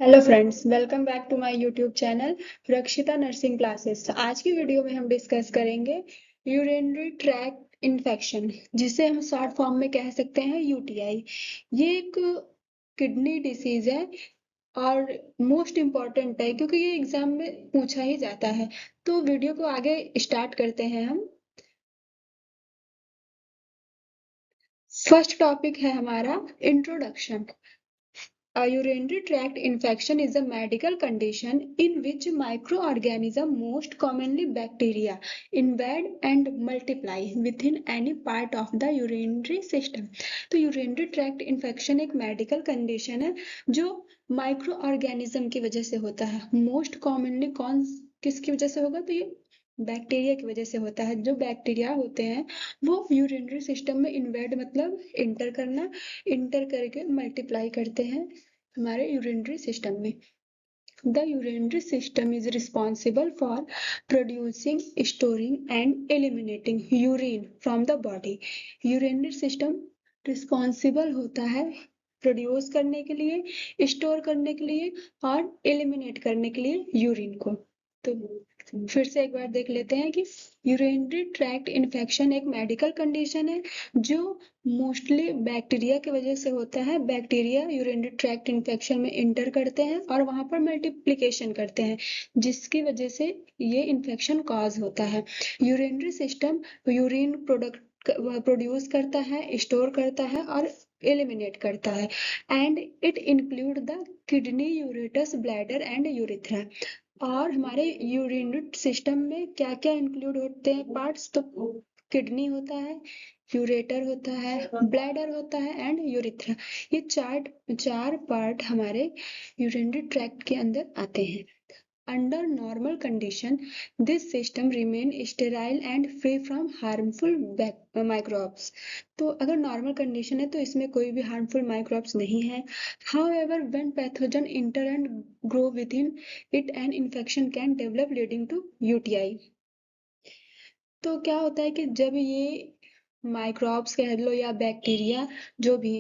Hello friends, welcome back to my YouTube channel Rakshita nursing classes. आज की video में हम डिस्कस करेंगे यूरिनरी ट्रैक्ट इन्फेक्शन, जिसे हम शॉर्ट फॉर्म में कह सकते हैं यूटीआई। ये एक किडनी डिसीज है और मोस्ट इम्पॉर्टेंट है क्योंकि ये एग्जाम में पूछा ही जाता है। तो वीडियो को आगे स्टार्ट करते हैं हम। फर्स्ट टॉपिक है हमारा introduction. A urinary tract infection is a medical condition in which microorganisms, most commonly bacteria, invade and multiply within any part of the urinary system. तो यूरिनरी ट्रैक्ट इन्फेक्शन एक medical condition है जो micro organism की वजह से होता है। Most commonly कौन किसकी वजह से होगा? तो ये बैक्टीरिया की वजह से होता है। जो बैक्टीरिया होते हैं वो यूरिनरी सिस्टम में इन्वेड मतलब इंटर करना, इंटर करके मल्टीप्लाई करते हैं हमारे यूरिनरी सिस्टम में। The urinary system is responsible for producing, storing and eliminating urine from the body. Urinary system responsible होता है प्रोड्यूस करने के लिए, स्टोर करने के लिए और एलिमिनेट करने के लिए यूरिन को। तो फिर से एक बार देख लेते हैं कि यूरिनरी ट्रैक्ट इन्फेक्शन एक मेडिकल कंडीशन है जो मोस्टली बैक्टीरिया की वजह से होता है। बैक्टीरिया यूरिनरी ट्रैक्ट इन्फेक्शन में इंटर करते हैं और वहां पर मल्टीप्लिकेशन करते हैं, जिसकी वजह से ये इन्फेक्शन कॉज होता है। यूरिनरी सिस्टम यूरिन प्रोड्यूस करता है, स्टोर करता है और एलिमिनेट करता है। And it include the kidney, ureters, bladder and urethra. और हमारे यूरिनरी सिस्टम में क्या क्या इंक्लूड होते हैं पार्ट्स? तो किडनी होता है, यूरेटर होता है, ब्लैडर होता है एंड यूरिथ्रा। ये चार पार्ट हमारे यूरिनरी ट्रैक्ट के अंदर आते हैं। Under normal condition, this system remain sterile and free from harmful microbes. तो अगर नॉर्मल कंडीशन है तो इसमें कोई भी हार्मफुल माइक्रोब्स नहीं है। However, when pathogen enter and grow within it, an infection can develop leading to UTI. तो क्या होता है कि जब ये माइक्रोब्स कह लो या बैक्टीरिया जो भी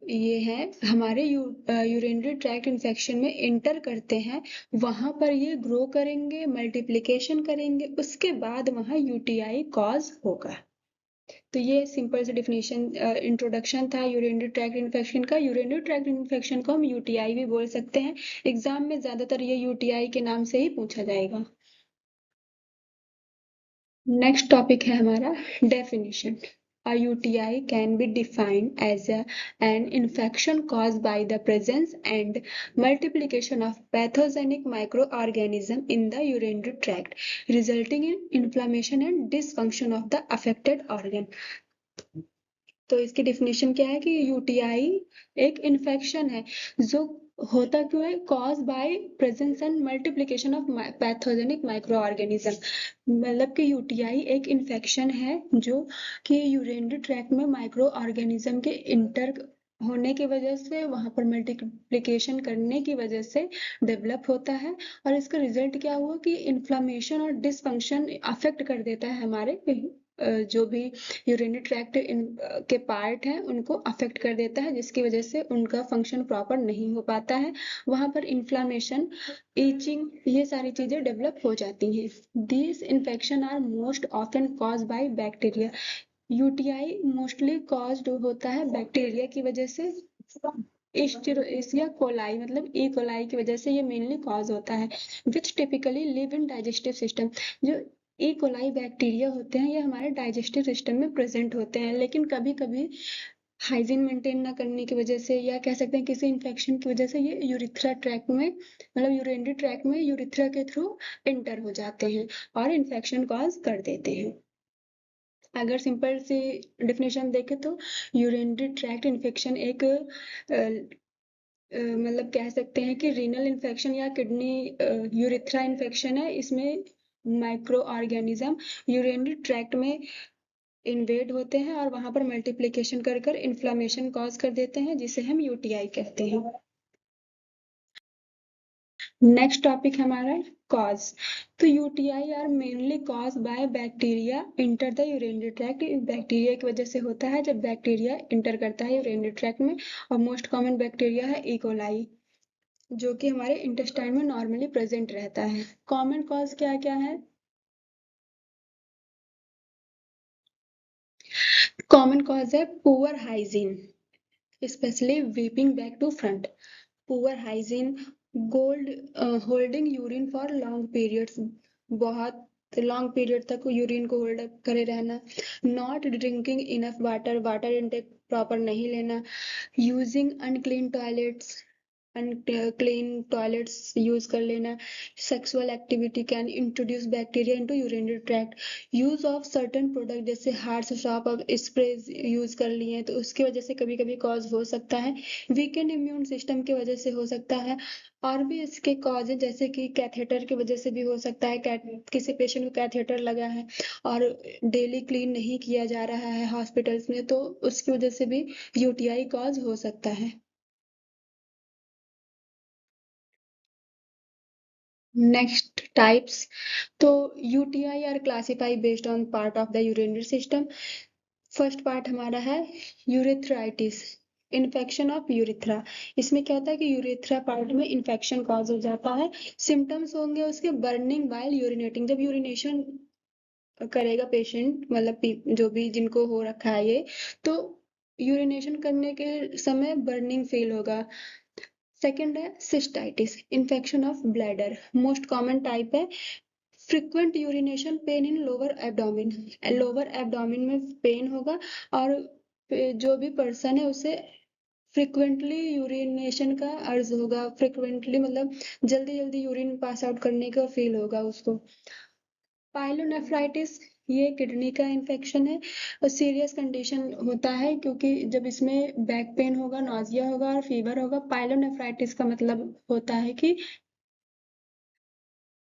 ये है हमारे यूरिनरी ट्रैक्ट इन्फेक्शन में इंटर करते हैं, वहां पर ये ग्रो करेंगे, मल्टीप्लिकेशन करेंगे, उसके बाद वहां यूटीआई कॉज होगा। तो ये सिंपल सा डिफिनेशन इंट्रोडक्शन था यूरिनरी ट्रैक्ट इन्फेक्शन का। यूरिनरी ट्रैक्ट इन्फेक्शन को हम यूटीआई भी बोल सकते हैं। एग्जाम में ज्यादातर ये यूटीआई के नाम से ही पूछा जाएगा। नेक्स्ट टॉपिक है हमारा definition. A UTI can be defined as an infection caused by the presence and multiplication of pathogenic microorganism in the urinary tract, resulting in inflammation and dysfunction of the affected organ. तो इसकी definition क्या है कि UTI एक infection है जो होता क्यों है? Cause by presence and multiplication of pathogenic micro organism. मतलब कि यूटीआई एक इन्फेक्शन है जो कि यूरिनरी ट्रैक्ट में माइक्रो ऑर्गेनिज्म के इंटर होने की वजह से, वहां पर मल्टीप्लिकेशन करने की वजह से डेवलप होता है। और इसका रिजल्ट क्या हुआ कि इन्फ्लामेशन और डिसफंक्शन अफेक्ट कर देता है हमारे जो भी यूरिनरी ट्रैक्ट के पार्ट हैं उनको अफेक्ट कर देता है, जिसकी वजह से उनका फंक्शन प्रॉपर नहीं हो पाता है। वहां पर इन्फ्लामेशन, ईचिंग, ये सारी चीजें डेवलप हो जाती हैं। This infection are most often cause by bacteria. UTI mostly caused होता है बैक्टीरिया की वजह से। एस्टेरोसिया कोलाई मतलब ई कोलाई की वजह से ये मेनली कॉज होता है, which typically live in digestive system. जो ई कोलाई बैक्टीरिया होते हैं ये हमारे डाइजेस्टिव सिस्टम में प्रेजेंट होते हैं, लेकिन कभी कभी हाइजीन मेंटेन ना करने की वजह से या कह सकते हैं किसी इन्फेक्शन की वजह से ये यूरिथ्रा ट्रैक में मतलब यूरिनरी ट्रैक में यूरिथ्रा के थ्रू इंटर हो जाते हैं और इन्फेक्शन कॉज कर देते हैं। अगर सिंपल सी डेफिनेशन देखें तो यूरिनरी ट्रैक्ट इन्फेक्शन एक मतलब कह सकते हैं कि रीनल इन्फेक्शन या किडनी यूरिथ्रा इन्फेक्शन है। इसमें माइक्रो ऑर्गेनिज्म यूरिनरी ट्रैक्ट में इन्वेड होते हैं और वहां पर मल्टीप्लिकेशन कर कर इन्फ्लामेशन कॉज कर देते हैं, जिसे हम यूटीआई कहते हैं। नेक्स्ट टॉपिक हमारा कॉज। तो UTI are mainly cause by bacteria enter the urinary tract. Bacteria की वजह से होता है जब बैक्टीरिया इंटर करता है यूरिनरी ट्रैक्ट में, और मोस्ट कॉमन बैक्टीरिया है ई कोलाई। जो कि हमारे इंटेस्टाइन में नॉर्मली प्रेजेंट रहता है। कॉमन कॉज क्या क्या है? कॉमन कॉज है poor hygiene, specially wiping back to front. Poor hygiene, gold holding urine for long periods, बहुत लॉन्ग पीरियड तक यूरिन को होल्ड करे रहना। Not drinking enough water, water intake proper नहीं लेना। Using unclean toilets, unclean toilets use कर लेना। Sexual activity can introduce bacteria into urinary tract. Use of certain product जैसे हार्श शॉप अब स्प्रेज यूज कर लिए हैं तो उसकी वजह से कभी कभी कॉज हो सकता है। वीकेंड इम्यून सिस्टम की वजह से हो सकता है। और भी इसके कॉज है जैसे कि कैथेटर की वजह से भी हो सकता है। किसी पेशेंट को कैथेटर लगा है और डेली क्लीन नहीं किया जा रहा है हॉस्पिटल्स में तो उसकी वजह से भी यूटीआई कॉज हो सकता है। नेक्स्ट टाइप्स, तो UTI are classify based on part of the urinary system. First part हमारा है यूरेथ्राइटिस, इन्फेक्शन ऑफ यूरिथ्रा। इसमें क्या होता है कि यूरिथ्रा पार्ट में इन्फेक्शन कॉज हो जाता है। सिम्टम्स होंगे उसके बर्निंग वाइल यूरिनेटिंग, जब यूरिनेशन करेगा पेशेंट, मतलब जो भी जिनको हो रखा है ये, तो यूरिनेशन करने के समय बर्निंग फील होगा। सेकंड है cystitis, infection of bladder, most common type है। Frequent urination, pain in lower abdomen, lower abdomen में पेन होगा और जो भी पर्सन है उसे फ्रिक्वेंटली यूरिनेशन का अर्ज होगा। फ्रिक्वेंटली मतलब जल्दी जल्दी यूरिन पास आउट करने का फील होगा उसको। पाइलोनेफ्राइटिस, ये किडनी का इन्फेक्शन है और सीरियस कंडीशन होता है क्योंकि जब इसमें बैक पेन होगा, नौजिया होगा और फीवर होगा। पाइलोनेफ्राइटिस का मतलब होता है कि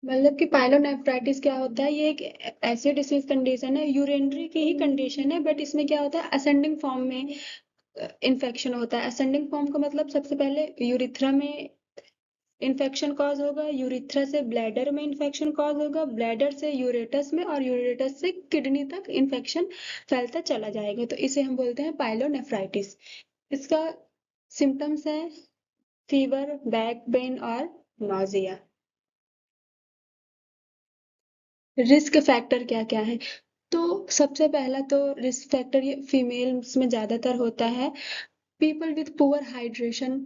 पाइलोनेफ्राइटिस क्या होता है, ये एक ऐसी डिसीज कंडीशन है, यूरिनरी की ही कंडीशन है, बट इसमें क्या होता है असेंडिंग फॉर्म में इन्फेक्शन होता है। असेंडिंग फॉर्म का मतलब सबसे पहले यूरिथ्रा में इन्फेक्शन कॉज होगा, यूरिथ्रा से ब्लैडर में इन्फेक्शन कॉज होगा, ब्लैडर से यूरेटस में और यूरेटस से किडनी तक इन्फेक्शन फैलता चला जाएगा, तो इसे हम बोलते हैं पाइलोनेफ्राइटिस। इसका सिम्टम्स है फीवर, बैक पेन और नाजिया। रिस्क फैक्टर क्या क्या है? तो सबसे पहला तो रिस्क फैक्टर ये फीमेल्स में ज्यादातर होता है। पीपल विथ पुअर हाइड्रेशन,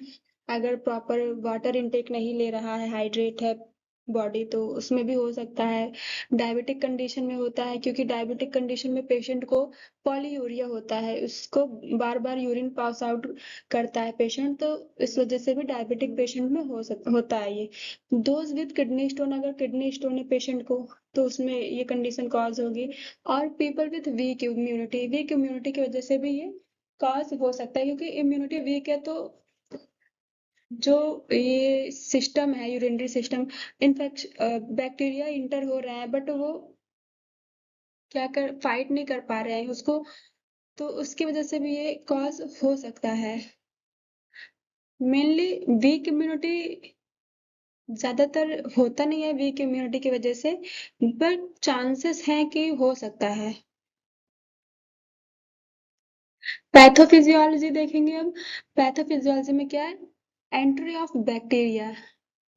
अगर प्रॉपर वाटर इनटेक नहीं ले रहा है, हाइड्रेट है बॉडी, तो उसमें भी हो सकता है। डायबिटिक कंडीशन में होता है क्योंकि डायबिटिक कंडीशन में पेशेंट को पॉलीयूरिया होता है, उसको बार बार यूरिन पास आउट करता है पेशेंट, तो इस वजह से भी डायबिटिक पेशेंट में होता है ये। डोज विथ किडनी स्टोन, अगर किडनी स्टोन है पेशेंट को तो उसमें ये कंडीशन कॉज होगी। और पीपल विथ वीक इम्यूनिटी की वजह से भी ये कॉज हो सकता है क्योंकि इम्यूनिटी वीक है तो जो ये सिस्टम है urinary system, infection bacteria inter हो रहा है बट वो क्या कर फाइट नहीं कर पा रहे हैं उसको, तो उसकी वजह से भी ये कॉज हो सकता है। मेनली वीक इम्यूनिटी ज्यादातर होता नहीं है वीक इम्यूनिटी की वजह से, बट चांसेस हैं कि हो सकता है। पैथोफिजियोलॉजी देखेंगे अब। पैथोफिजियोलॉजी में क्या है, एंट्री ऑफ बैक्टीरिया,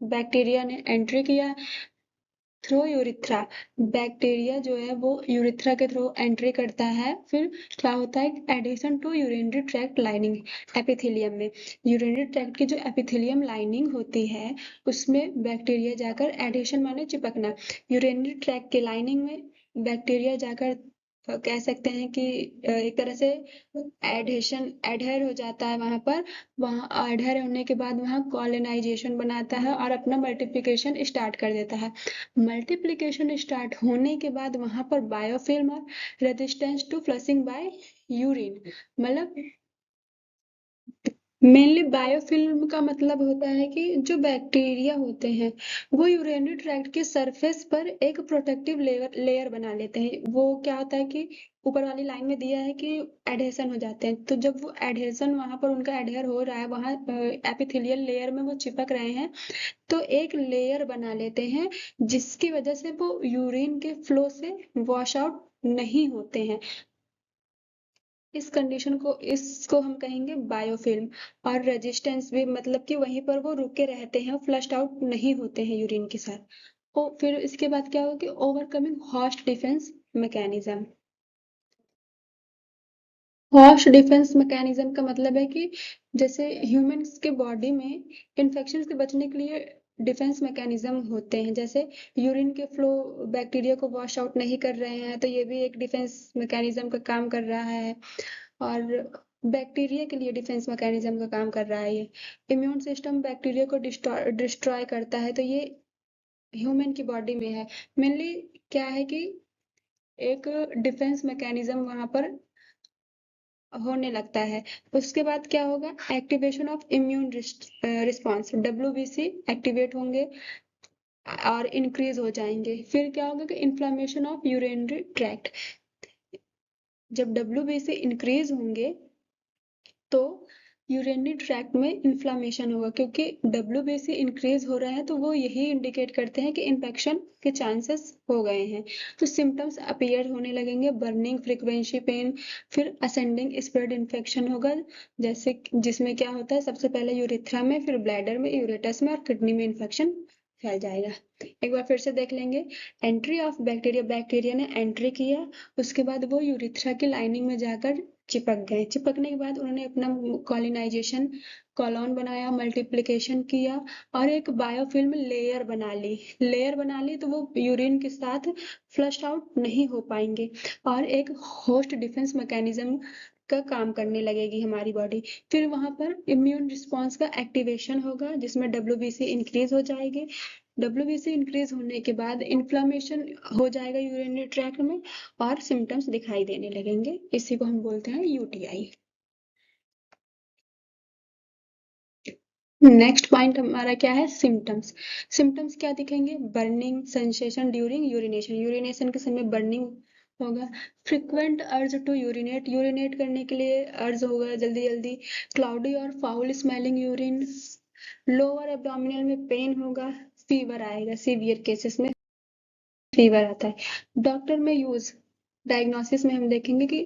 बैक्टीरिया ने एंट्री किया थ्रू यूरिथ्रा। बैक्टीरिया जो है वो यूरिथ्रा के थ्रू एंट्री करता है, फिर क्या होता है adhesion to urinary tract lining, epithelium में। यूरिनरी ट्रैक्ट की जो एपिथेलियम लाइनिंग होती है उसमें बैक्टीरिया जाकर एडिशन माने चिपकना, यूरिनरी ट्रैक्ट के लाइनिंग में बैक्टीरिया जाकर कह सकते हैं कि एक तरह से एडहेशन एडहेर हो जाता है वहां पर। वहां एडहेर होने के बाद वहां कॉलोनाइजेशन बनाता है और अपना मल्टीप्लिकेशन स्टार्ट कर देता है। मल्टीप्लिकेशन स्टार्ट होने के बाद वहां पर बायोफिल्म और resistance to flushing by urine, मतलब मेनली बायोफिल्म का मतलब होता है कि जो बैक्टीरिया होते हैं वो यूरिनरी ट्रैक्ट के सरफेस पर एक प्रोटेक्टिव लेयर बना लेते हैं। वो क्या होता है कि ऊपर वाली लाइन में दिया है कि एडहेशन हो जाते हैं, तो जब वो एडहेशन वहां पर उनका एडहेर हो रहा है, वहां एपिथेलियल लेयर में वो चिपक रहे हैं, तो एक लेयर बना लेते हैं जिसकी वजह से वो यूरिन के फ्लो से वॉश आउट नहीं होते हैं। इस कंडीशन को इसको हम कहेंगे बायोफिल्म। और रेजिस्टेंस भी मतलब कि वहीं पर वो रुके रहते हैं, फ्लश्ड आउट नहीं होते हैं यूरिन के साथ। और फिर इसके बाद क्या होगा कि overcoming host defence mechanism. Host defence mechanism का मतलब है कि जैसे ह्यूमंस के बॉडी में इन्फेक्शन से बचने के लिए डिफेंस मैकेनिज्म होते हैं, जैसे यूरिन के फ्लो बैक्टीरिया को वॉश आउट नहीं कर रहे हैं, तो ये भी एक डिफेंस मैकेनिज्म का काम कर रहा है। और बैक्टीरिया के लिए डिफेंस मैकेनिज्म का काम कर रहा है ये। इम्यून सिस्टम बैक्टीरिया को डिस्ट्रॉय करता है, तो ये ह्यूमन की बॉडी में है। मेनली क्या है कि एक डिफेंस मैकेनिज्म वहां पर होने लगता है। उसके बाद क्या होगा, activation of immune response, WBC activate होंगे और इंक्रीज हो जाएंगे। फिर क्या होगा कि इन्फ्लामेशन ऑफ यूरिनरी ट्रैक्ट। जब डब्ल्यूबीसी इंक्रीज होंगे तो यूरिनरी ट्रैक्ट में इन्फ्लामेशन होगा, क्योंकि डब्ल्यूबीसी इंक्रीज हो रहा है तो वो यही इंडिकेट करते हैं कि इन्फेक्शन के चांसेस हो गए हैं। तो सिम्टम्स अपीयर होने लगेंगे, बर्निंग, फ्रीक्वेंसी पेन, फिर असेंडिंग स्प्रेड इन्फेक्शन होगा, जैसे जिसमें क्या होता है, सबसे पहले यूरिथ्रा में, फिर ब्लैडर में, यूरेटस में और किडनी में इन्फेक्शन फैल जाएगा। एक बार फिर से देख लेंगे। एंट्री ऑफ बैक्टीरिया, बैक्टीरिया ने एंट्री किया, उसके बाद वो यूरिथ्रा की लाइनिंग में जाकर चिपक गए। चिपकने के बाद उन्होंने अपना कॉलोनाइजेशन, कॉलोन बनाया, मल्टीप्लिकेशन किया और एक बायोफिल्म लेयर बना ली तो वो यूरिन के साथ फ्लश आउट नहीं हो पाएंगे और एक होस्ट डिफेंस मैकेनिज्म का काम करने लगेगी हमारी बॉडी। फिर वहां पर इम्यून रिस्पॉन्स का एक्टिवेशन होगा, जिसमें डब्ल्यूबीसी इंक्रीज हो जाएगी। डब्ल्यूबीसी इंक्रीज होने के बाद इन्फ्लामेशन हो जाएगा यूरिनरी ट्रैक्ट में और सिम्टम्स दिखाई देने लगेंगे। इसी को हम बोलते हैं यूटीआई। नेक्स्ट पॉइंट हमारा क्या है, सिम्टम्स। सिम्टम्स क्या दिखेंगे, burning sensation during urination, urination के समय बर्निंग होगा। Frequent urge to urinate, urinate करने के लिए अर्ज होगा जल्दी जल्दी। क्लाउडी और foul smelling urine. Lower abdominal में पेन होगा। फीवर आएगा, सीवियर केसेस में फीवर आता है। डॉक्टर में यूज, डायग्नोसिस में हम देखेंगे कि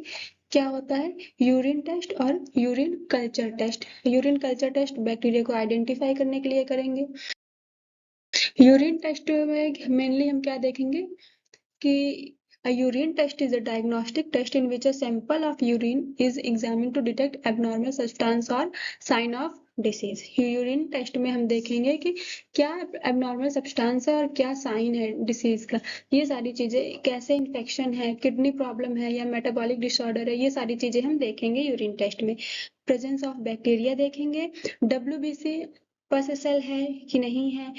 क्या होता है, यूरिन टेस्ट और urine culture test. Urine culture test bacteria को आइडेंटिफाई करने के लिए करेंगे। यूरिन टेस्ट में मेनली हम क्या देखेंगे कि a urine test is a diagnostic test in which a sample of urine is examined to detect abnormal substance or sign of disease. Urine test में हम देखेंगे कि क्या एबनॉर्मल सब्सटेंस है और क्या साइन है डिसीज का। ये सारी चीजें, कैसे इन्फेक्शन है, किडनी प्रॉब्लम है या मेटाबॉलिक डिसऑर्डर है, ये सारी चीजें हम देखेंगे यूरिन टेस्ट में। प्रेजेंस ऑफ बैक्टीरिया देखेंगे, डब्ल्यूबीसी पस सेल है कि नहीं है,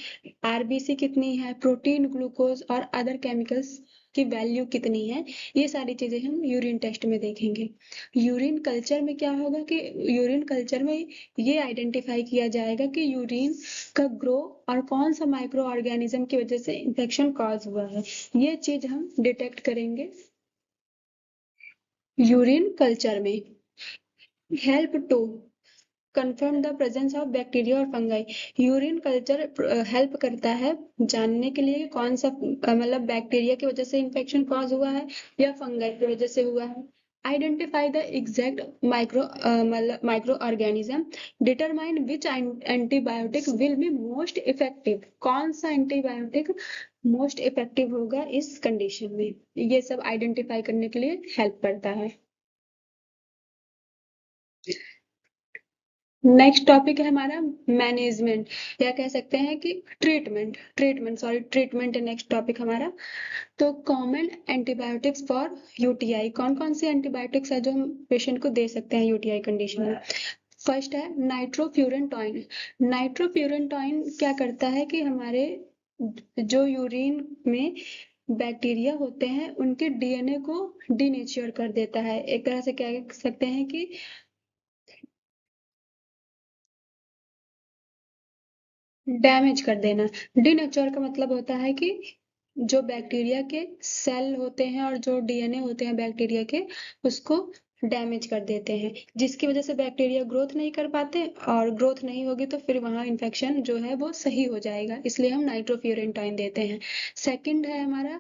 आरबीसी कितनी है, प्रोटीन, ग्लूकोज और अदर केमिकल्स की वैल्यू कितनी है, ये सारी चीजें हम यूरिन टेस्ट में देखेंगे। यूरिन कल्चर में क्या होगा कि यूरिन कल्चर में ये आइडेंटिफाई किया जाएगा कि यूरिन का ग्रो और कौन सा माइक्रो ऑर्गेनिज्म की वजह से इंफेक्शन कॉज हुआ है, ये चीज हम डिटेक्ट करेंगे यूरिन कल्चर में। Help to confirm the presence of bacteria और फंगाई, यूरिन कल्चर हेल्प करता है जानने के लिए कौन सा मतलब बैक्टीरिया की वजह से इंफेक्शन कॉज हुआ है या फंगाई की वजह से हुआ है। Identify the exact micro organism, determine which antibiotic will be most effective, कौन सा एंटीबायोटिक मोस्ट इफेक्टिव होगा इस कंडीशन में, ये सब आइडेंटिफाई करने के लिए हेल्प करता है। नेक्स्ट टॉपिक है हमारा मैनेजमेंट, या कह सकते हैं कि ट्रीटमेंट है नेक्स्ट टॉपिक हमारा। तो कॉमन एंटीबायोटिक्स फॉर यूटीआई, कौन कौन से एंटीबायोटिक्स है जो हम पेशेंट को दे सकते हैं यूटीआई कंडीशन में। फर्स्ट है नाइट्रोफ्यूरेंटॉइन। नाइट्रोफ्यूरेंटॉइन क्या करता है कि हमारे जो यूरिन में बैक्टीरिया होते हैं उनके डीएनए को डीनेचर कर देता है, एक तरह से कह सकते हैं कि डैमेज कर देना। डीनेचर का मतलब होता है कि जो बैक्टीरिया के सेल होते हैं और जो डीएनए होते हैं बैक्टीरिया के, उसको डैमेज कर देते हैं, जिसकी वजह से बैक्टीरिया ग्रोथ नहीं कर पाते और ग्रोथ नहीं होगी तो फिर वहां इन्फेक्शन जो है वो सही हो जाएगा, इसलिए हम नाइट्रोफ्यूरेंटाइन देते हैं। सेकंड है हमारा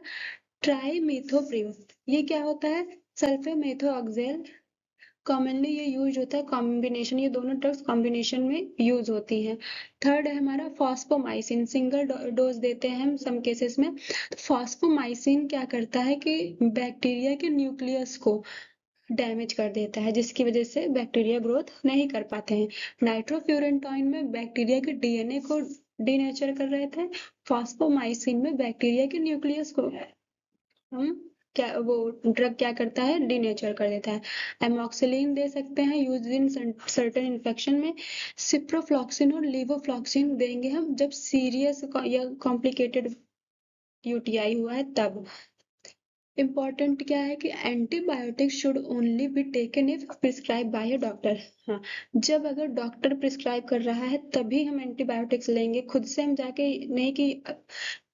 ट्राईमीथोप्रिम। ये क्या होता है, सल्फेमेथोक्सेल कॉमनली ये यूज होता है कॉम्बिनेशन, ये दोनों ड्रग्स कॉम्बिनेशन में यूज होती हैं। थर्ड है हमारा फॉस्फोमाइसिन, सिंगल डोज देते हैं हम सम केसेस में। तो फॉस्फोमाइसिन क्या करता है कि बैक्टीरिया के न्यूक्लियस को डैमेज कर देता है, जिसकी वजह से बैक्टीरिया ग्रोथ नहीं कर पाते हैं। नाइट्रोफ्यूरेंटाइन में बैक्टीरिया के डीएनए को डीनेचर कर रहे थे, फॉस्फोमाइसिन में बैक्टीरिया के न्यूक्लियस को हम क्या वो ड्रग क्या करता है, डीनेचर कर देता है। एमॉक्सिलिन दे सकते हैं यूज इन सर्टेन इन्फेक्शन में। सिप्रोफ्लॉक्सिन और लीवोफ्लॉक्सिन देंगे हम जब सीरियस या कॉम्प्लिकेटेड यूटीआई हुआ है तब। इम्पॉर्टेंट क्या है कि antibiotic should only be taken if prescribe by a doctor. हाँ, जब अगर डॉक्टर प्रिस्क्राइब कर रहा है तभी हम एंटीबायोटिक्स लेंगे। खुद से हम जाके नहीं कि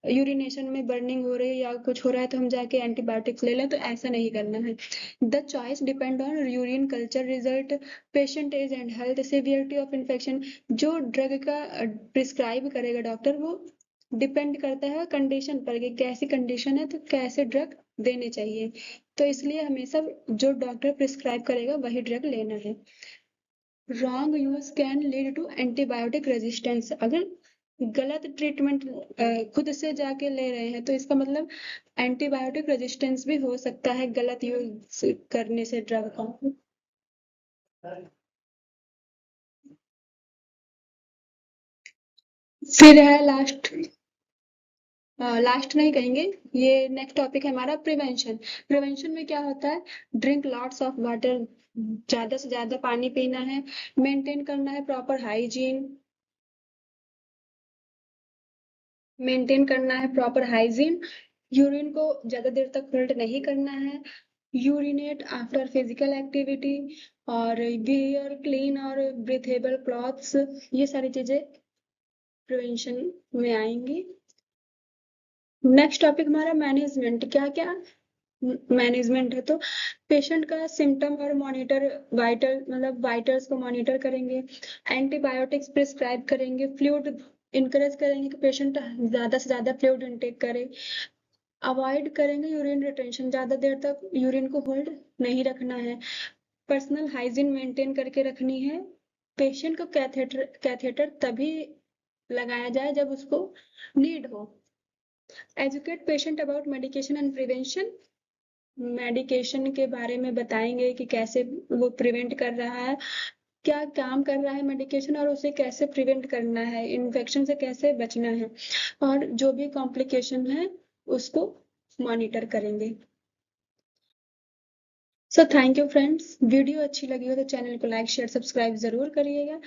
यूरिनेशन में बर्निंग हो रही है या कुछ हो रहा है तो हम जाके एंटीबायोटिक्स ले लें, तो ऐसा नहीं करना है। The choice depend on urine culture result, patient age and health, severity of infection. जो ड्रग का प्रिस्क्राइब करेगा डॉक्टर वो डिपेंड करता है कंडीशन पर कि कैसी कंडीशन है तो कैसे ड्रग देने चाहिए। तो इसलिए हमेशा जो डॉक्टर प्रिस्क्राइब करेगा वही ड्रग लेना है। Wrong use can lead to antibiotic resistance. अगर गलत ट्रीटमेंट खुद से जाके ले रहे हैं तो इसका मतलब एंटीबायोटिक रेजिस्टेंस भी हो सकता है गलत यूज करने से ड्रग का। फिर है लास्ट नहीं कहेंगे, ये नेक्स्ट टॉपिक है हमारा प्रिवेंशन। प्रिवेंशन में क्या होता है, ड्रिंक लॉट्स ऑफ वाटर, ज्यादा से ज्यादा पानी पीना है, मेंटेन करना है प्रॉपर हाइजीन, यूरिन को ज्यादा देर तक फिल्टर नहीं करना है, यूरिनेट आफ्टर फिजिकल एक्टिविटी, और वियर क्लीन और ब्रीथेबल क्लॉथ्स। ये सारी चीजें प्रिवेंशन में आएंगी। नेक्स्ट टॉपिक हमारा मैनेजमेंट। क्या क्या मैनेजमेंट है, तो पेशेंट का सिम्टम और मॉनिटर, वाइटल मतलब वाइटल्स को मॉनिटर करेंगे, एंटीबायोटिक्स प्रिस्क्राइब करेंगे, फ्लूइड इनकरेज करेंगे कि पेशेंट ज्यादा से ज्यादा फ्लूइड इनटेक करे, अवॉइड करेंगे यूरिन रिटेंशन, ज्यादा देर तक यूरिन को होल्ड नहीं रखना है, पर्सनल हाइजीन मेंटेन करके रखनी है। पेशेंट को कैथेटर तभी लगाया जाए जब उसको नीड हो। Educate patient about medication and prevention, medication के बारे में बताएंगे कि कैसे वो प्रिवेंट कर रहा है, क्या काम कर रहा है मेडिकेशन, और उसे कैसे प्रिवेंट करना है, इन्फेक्शन से कैसे बचना है, और जो भी कॉम्प्लिकेशन है उसको मॉनिटर करेंगे। So thank you friends, video अच्छी लगी हो तो चैनल को लाइक शेयर सब्सक्राइब जरूर करिएगा।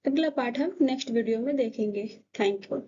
अगला पार्ट हम नेक्स्ट वीडियो में देखेंगे। Thank you.